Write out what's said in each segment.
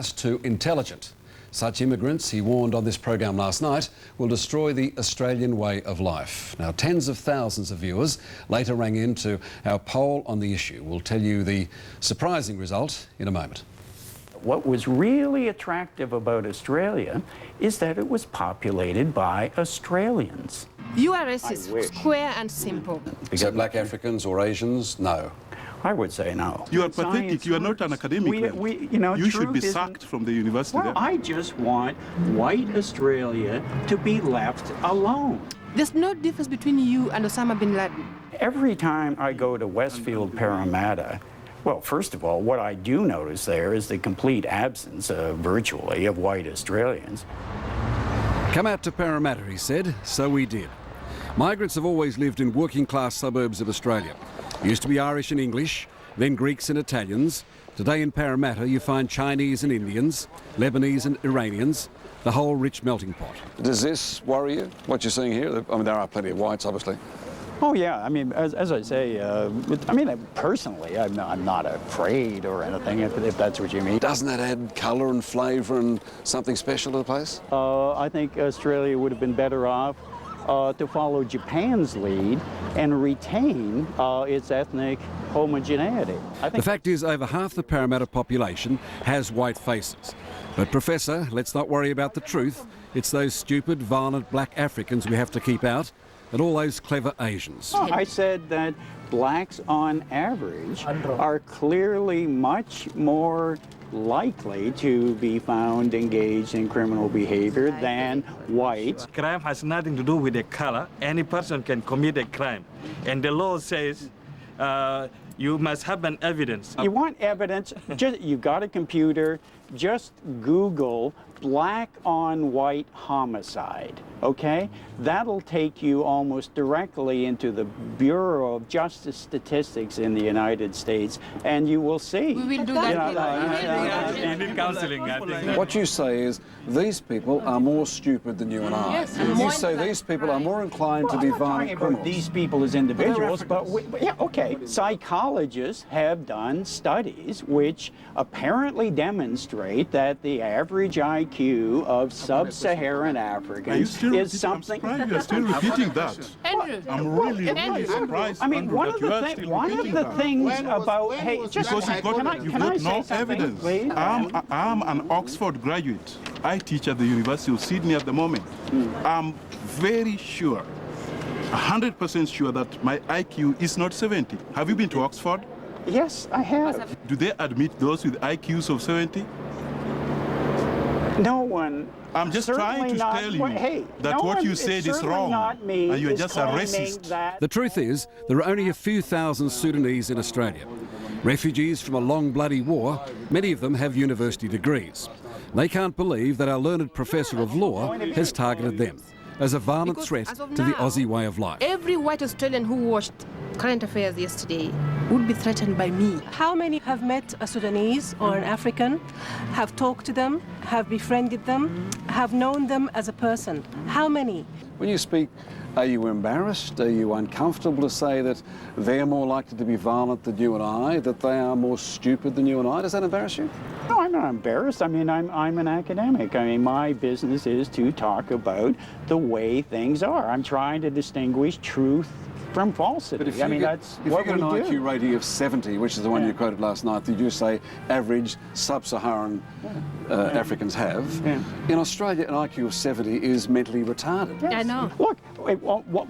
to intelligent. Such immigrants, he warned on this program last night, will destroy the Australian way of life. Now, tens of thousands of viewers later rang in to our poll on the issue. We'll tell you the surprising result in a moment. What was really attractive about Australia is that it was populated by Australians. You are racist, square and simple. Except black Africans or Asians? No. I would say no. You are pathetic. You are not an academic. You should be sacked from the university. Well, I just want white Australia to be left alone. There's no difference between you and Osama bin Laden. Every time I go to Westfield Parramatta, well, first of all, what I do notice there is the complete absence, virtually, of white Australians. Come out to Parramatta, he said, so we did. Migrants have always lived in working-class suburbs of Australia. Used to be Irish and English, then Greeks and Italians. Today in Parramatta you find Chinese and Indians, Lebanese and Iranians, the whole rich melting pot. Does this worry you, what you're seeing here? I mean, there are plenty of whites, obviously. Oh, yeah. I mean, as I say, personally, I'm not afraid or anything, if that's what you mean. Doesn't that add colour and flavour and something special to the place? I think Australia would have been better off to follow Japan's lead and retain its ethnic homogeneity. The fact is, over half the Parramatta population has white faces. But, Professor, let's not worry about the truth. It's those stupid, violent black Africans we have to keep out, and all those clever Asians. Oh, I said that blacks, on average, are clearly much more likely to be found engaged in criminal behavior than whites. Crime has nothing to do with the color. Any person can commit a crime. And the law says you must have an evidence. You want evidence, you've got a computer, just Google black on white homicide, okay? That'll take you almost directly into the Bureau of Justice Statistics in the United States, and you will see. We will do that. You need counseling, I think. What you say is, these people are more stupid than you and I. Yes, you say these people are more inclined to be violent criminals. These people as individuals, but yeah, okay. Psychologists have done studies which apparently demonstrate that the average IQ of sub-Saharan Africans is something. You are still repeating that. Andrew. I'm really surprised. I mean, Andrew, one of the things about because you've got no evidence. Please? I'm an Oxford graduate. I teach at the University of Sydney at the moment. I'm very sure, 100% sure that my IQ is not 70. Have you been to Oxford? Yes, I have. Do they admit those with IQs of 70? No one. I'm just trying to tell you that what you said is wrong, and you're just a racist. The truth is, there are only a few thousand Sudanese in Australia. Refugees from a long bloody war, many of them have university degrees. They can't believe that our learned professor of law has targeted them as a violent threat to the Aussie way of life. Every white Australian who watched current affairs yesterday would be threatened by me. How many have met a Sudanese or an African, have talked to them, have befriended them, have known them as a person? How many? When you speak, are you embarrassed? Are you uncomfortable to say that they're more likely to be violent than you and I, that they are more stupid than you and I? Does that embarrass you? No, I'm not embarrassed. I mean, I'm an academic. I mean, my business is to talk about the way things are. I'm trying to distinguish truth from falsity. But that's if what you get an we do. IQ rating of 70, which is the one you quoted last night, that you say average sub-Saharan Africans have, in Australia an IQ of 70 is mentally retarded. Yes. I know. Look,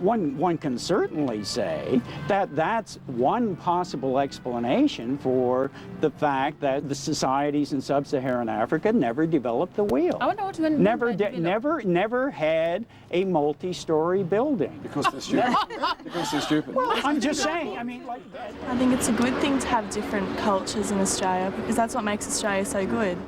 one can certainly say that that's one possible explanation for the fact that the societies in sub-Saharan Africa never developed the wheel. I wonder what you never had a multi-story building. Because they're stupid. Because they're stupid. Well, I'm just saying, I think it's a good thing to have different cultures in Australia because that's what makes Australia so good.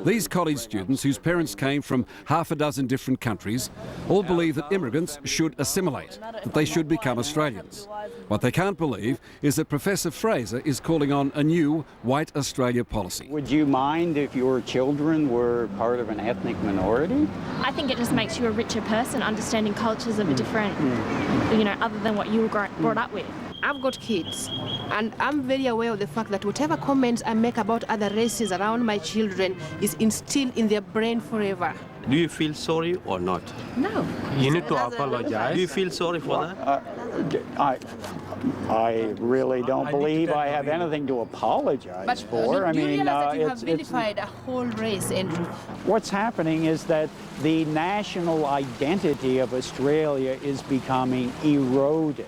These college students, whose parents came from half a dozen different countries, all believe that immigrants should assimilate, that they should become Australians. What they can't believe is that Professor Fraser is calling on a new white Australia policy. Would you mind if your children were part of an ethnic minority? I think it just makes you a richer person, understanding cultures of a different, other than what you were brought up with. I've got kids, and I'm very aware of the fact that whatever comments I make about other races around my children is instilled in their brain forever. Do you feel sorry or not? No. You need to apologize. Do you feel sorry for that? I really don't believe I have anything to apologize But for. do you realize that you have it's vilified a whole race, Andrew? what's happening is that the national identity of Australia is becoming eroded.